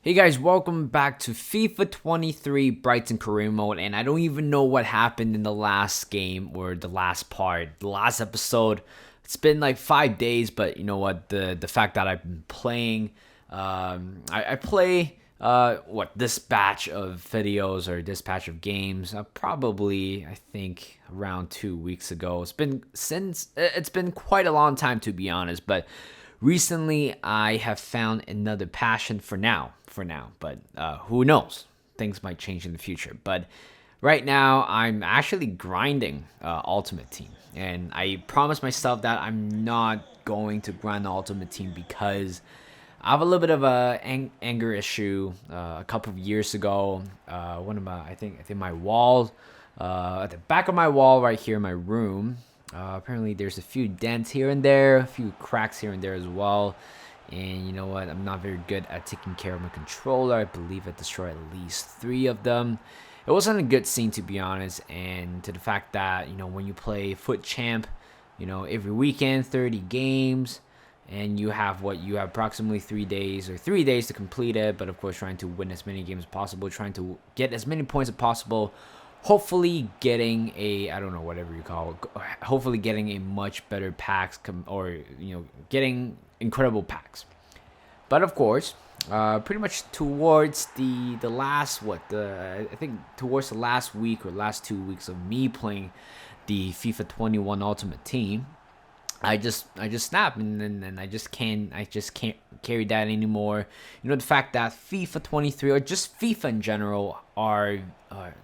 Hey guys, welcome back to FIFA 23 Brighton career mode, and I don't even know what happened in the last game or the last part, the last episode. It's been like 5 days, but you know what? The fact that I've been playing, I play this batch of videos or this batch of games probably I think around 2 weeks ago. It's been quite a long time to be honest, but recently I have found another passion for now, but who knows, things might change in the future. But right now I'm actually grinding ultimate team, and I promised myself that I'm not going to grind the ultimate team because I have a little bit of a anger issue. A couple of years ago, one of my I think my wall, at the back of my wall right here in my room. Apparently, there's a few dents here and there, a few cracks here and there as well. And you know what? I'm not very good at taking care of my controller. I believe I destroyed at least three of them. It wasn't a good scene, to be honest. And to the fact that, when you play Foot Champ, every weekend, 30 games, and you have approximately 3 days to complete it. But of course, trying to win as many games as possible, trying to get as many points as possible. Hopefully getting a, I don't know, whatever you call it, hopefully getting a much better packs, or getting incredible packs. But of course, pretty much towards the last I think towards the last week or last 2 weeks of me playing the FIFA 21 Ultimate Team, I just snapped, and then I just can't carry that anymore. The fact that FIFA 23 or just FIFA in general are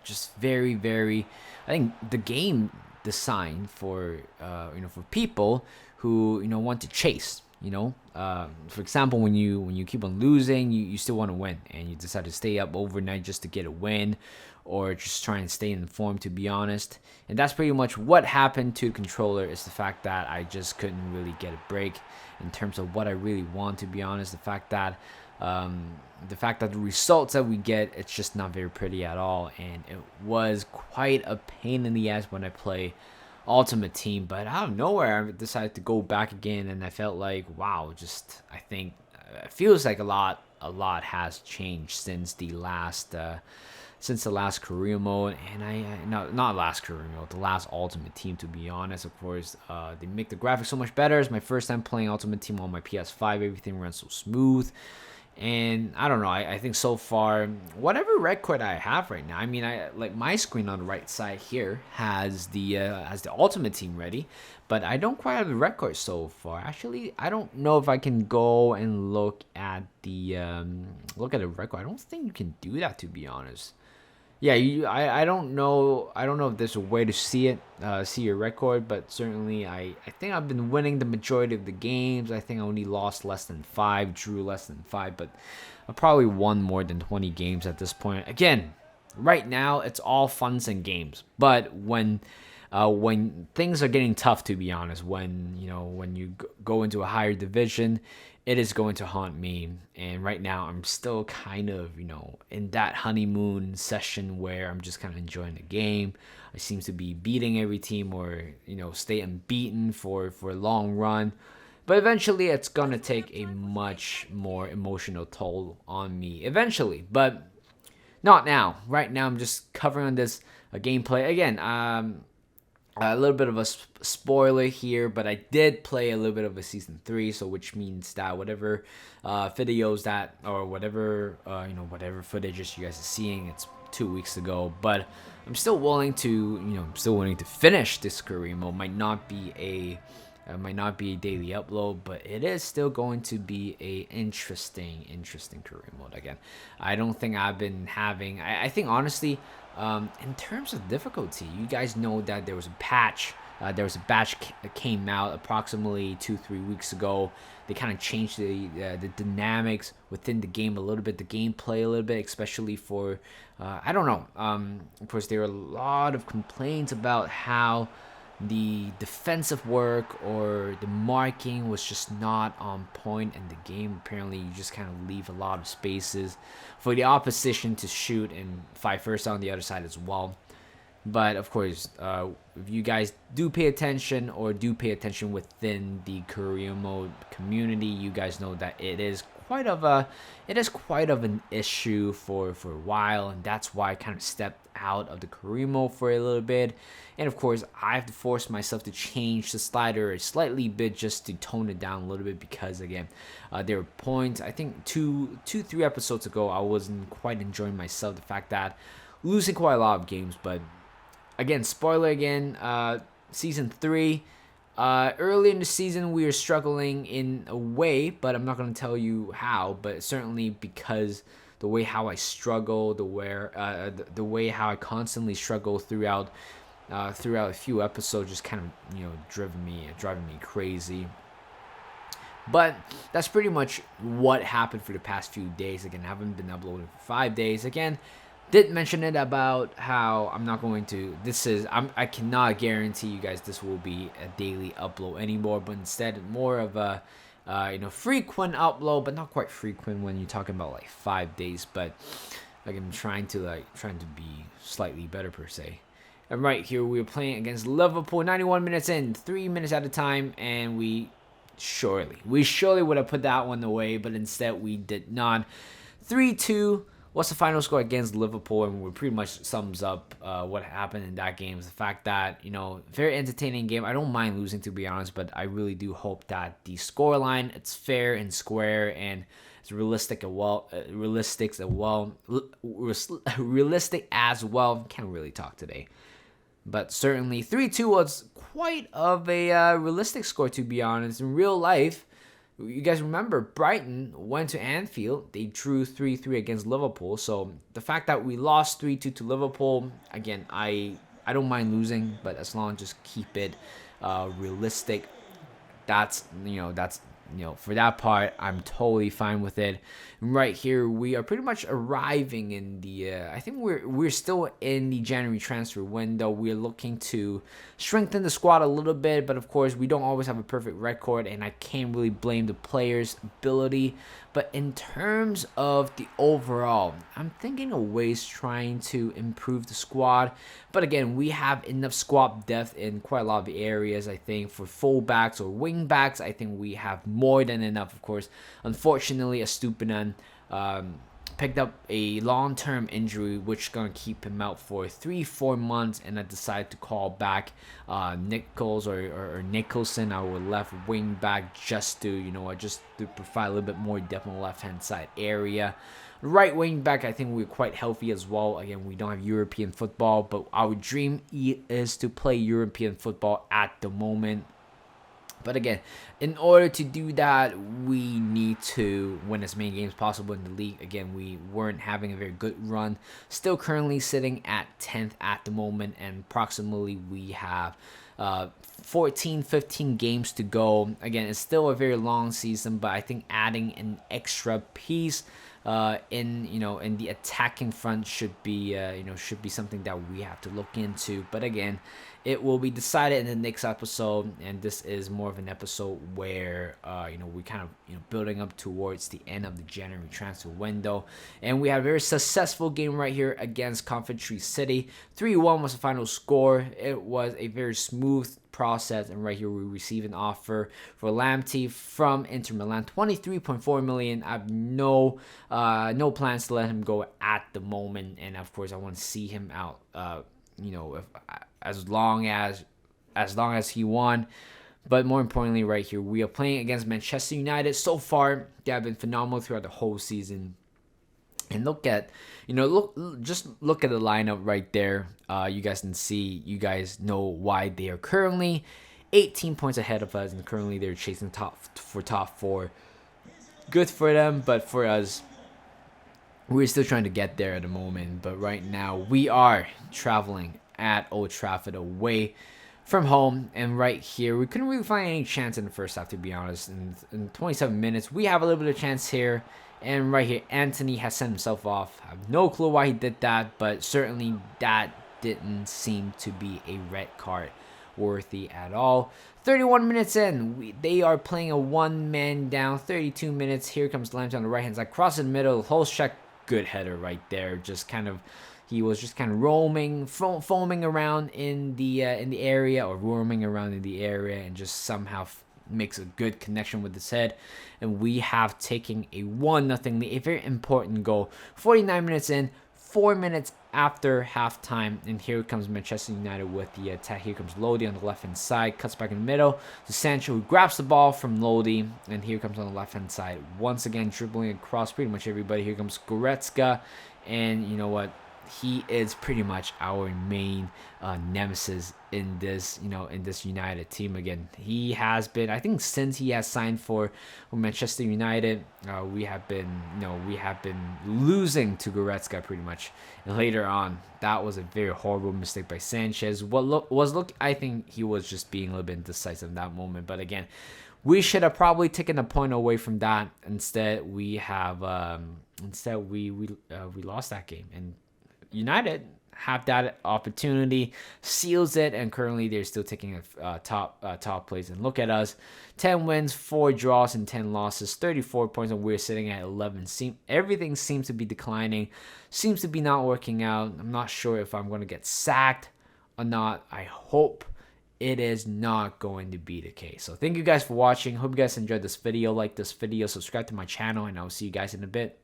just very, very, I think the game designed for for people who want to chase. For example, when you keep on losing, you still want to win, and you decide to stay up overnight just to get a win, or just try and stay in form, to be honest. And that's pretty much what happened to the controller, is the fact that I just couldn't really get a break in terms of what I really want, to be honest. The fact that the results that we get, it's just not very pretty at all, and it was quite a pain in the ass when I play Ultimate Team. But out of nowhere, I decided to go back again, and I felt like, wow, I think it feels like a lot has changed since the last career mode. And I no, not last career mode, the last Ultimate Team, to be honest. Of course, they make the graphics so much better. It's my first time playing Ultimate Team on my PS5. Everything runs so smooth. And I don't know. I think so far, whatever record I have right now. I mean, I like my screen on the right side here has the Ultimate Team ready, but I don't quite have the record so far. Actually, I don't know if I can go and look at the record. I don't think you can do that, to be honest. Yeah, I don't know. I don't know if there's a way to see it, see your record, but certainly I think I've been winning the majority of the games. I think I only lost less than five, drew less than five, but I probably won more than 20 games at this point. Again, right now it's all funs and games, but when things are getting tough, to be honest, when you go into a higher division, it is going to haunt me. And right now I'm still kind of in that honeymoon session where I'm just kind of enjoying the game. I seem to be beating every team, or stay unbeaten for a long run. But eventually it's gonna take a much more emotional toll on me eventually, but not now. Right now I'm just covering this gameplay again. A little bit of a spoiler here, but I did play a little bit of a season 3, so which means that whatever videos that, or whatever whatever footages you guys are seeing, it's 2 weeks ago. But I'm still willing to finish this career mode. Might not be a daily upload, but it is still going to be a interesting career mode. Again, I don't think I've been having. I think honestly, in terms of difficulty, you guys know that there was a patch. That came out approximately 2-3 weeks ago. They kind of changed the dynamics within the game a little bit, the gameplay a little bit, especially for I don't know. Of course, there are a lot of complaints about how the defensive work or the marking was just not on point in the game. Apparently, you just kind of leave a lot of spaces for the opposition to shoot and fight first on the other side as well. But of course, if you guys do pay attention within the career mode community, you guys know that it is quite of an issue for a while, and that's why I kind of stepped out of the career mode for a little bit. And of course, I have to force myself to change the slider a slightly bit just to tone it down a little bit, because again, there were points, I think 3 episodes ago, I wasn't quite enjoying myself, the fact that losing quite a lot of games. But again, spoiler again, season 3. Early in the season, we were struggling in a way, but I'm not going to tell you how. But certainly because the way how I struggle, the way how I constantly struggle throughout a few episodes, just kind of driving me crazy. But that's pretty much what happened for the past few days. Again, I haven't been uploading for 5 days. Again, did mention it about how I'm not going to. I cannot guarantee you guys this will be a daily upload anymore, but instead more of a frequent upload, but not quite frequent when you're talking about like 5 days. But like I'm trying to be slightly better per se. And right here we were playing against Liverpool, 91 minutes in, 3 minutes at a time, and we surely would have put that one away, but instead we did not. 3-2. What's the final score against Liverpool? And it pretty much sums up what happened in that game. Is the fact that, very entertaining game. I don't mind losing, to be honest, but I really do hope that the scoreline, it's fair and square and it's realistic as well. Can't really talk today. But certainly 3-2 was quite of a realistic score, to be honest. In real life, you guys remember Brighton went to Anfield. They drew 3-3 against Liverpool. So the fact that we lost 3-2 to Liverpool, again, I don't mind losing, but as long as just keep it realistic, that's for that part, I'm totally fine with it. And right here, we are pretty much arriving in the. I think we're still in the January transfer window. We're looking to strengthen the squad a little bit, but of course, we don't always have a perfect record, and I can't really blame the players' ability. But in terms of the overall, I'm thinking of ways trying to improve the squad. But again, we have enough squad depth in quite a lot of the areas. I think for fullbacks or wingbacks, I think we have more than enough. Of course, unfortunately, Estupinan picked up a long-term injury, which is going to keep him out for 3-4 months, and I decided to call back Nichols or Nicholson, our left wing back, just to provide a little bit more depth on the left-hand side area. Right wing back, I think we're quite healthy as well. Again, we don't have European football, but our dream is to play European football at the moment. But again, in order to do that, we need to win as many games possible in the league. Again, we weren't having a very good run. Still currently sitting at 10th at the moment, and approximately we have 15 games to go. Again, it's still a very long season, but I think adding an extra piece in the attacking front should be something that we have to look into. But again, it will be decided in the next episode, and this is more of an episode where we kind of building up towards the end of the January transfer window, and we had a very successful game right here against Coventry City. 3-1 was the final score. It was a very smooth process, and right here we receive an offer for Lamptey from Inter Milan, 23.4 million. I have no plans to let him go at the moment, and of course I want to see him out as long as he won. But more importantly, right here we are playing against Manchester United. So far they have been phenomenal throughout the whole season. And look at the lineup right there. You guys can see, you guys know why they are currently 18 points ahead of us, and currently they're chasing top 4. Good for them, but for us, we're still trying to get there at the moment. But right now we are traveling at Old Trafford away from home, and right here we couldn't really find any chance in the first half, to be honest. In 27 minutes we have a little bit of chance here. And right here, Anthony has sent himself off. I have no clue why he did that, but certainly that didn't seem to be a red card worthy at all. 31 minutes in, they are playing a one-man down. 32 minutes, here comes Lamptey on the right-hand side. Cross in the middle, Holzcheck, good header right there. He was just kind of foaming around in the area, or roaming around in the area, and just somehow makes a good connection with his head, and we have taken a 1-0 lead, a very important goal. 49 minutes in, 4 minutes after halftime, and here comes Manchester United with the attack. Here comes Lodi on the left-hand side, cuts back in the middle to Sancho, who grabs the ball from Lodi, and here comes on the left-hand side, once again dribbling across pretty much everybody. Here comes Goretzka, and you know what? He is pretty much our main nemesis in this, in this United team. Again, he has been, I think, since he has signed for Manchester United, we have been losing to Goretzka pretty much. And later on, that was a very horrible mistake by Sanchez. I think he was just being a little bit indecisive in that moment. But again, we should have probably taken a point away from that. Instead, we lost that game, and United have that opportunity, seals it, and currently they're still taking a top place. And look at us, 10 wins, 4 draws, and 10 losses, 34 points, and we're sitting at 11. Everything seems to be declining, seems to be not working out. I'm not sure if I'm going to get sacked or not. I hope it is not going to be the case. So thank you guys for watching. Hope you guys enjoyed this video. Like this video, subscribe to my channel, and I'll see you guys in a bit.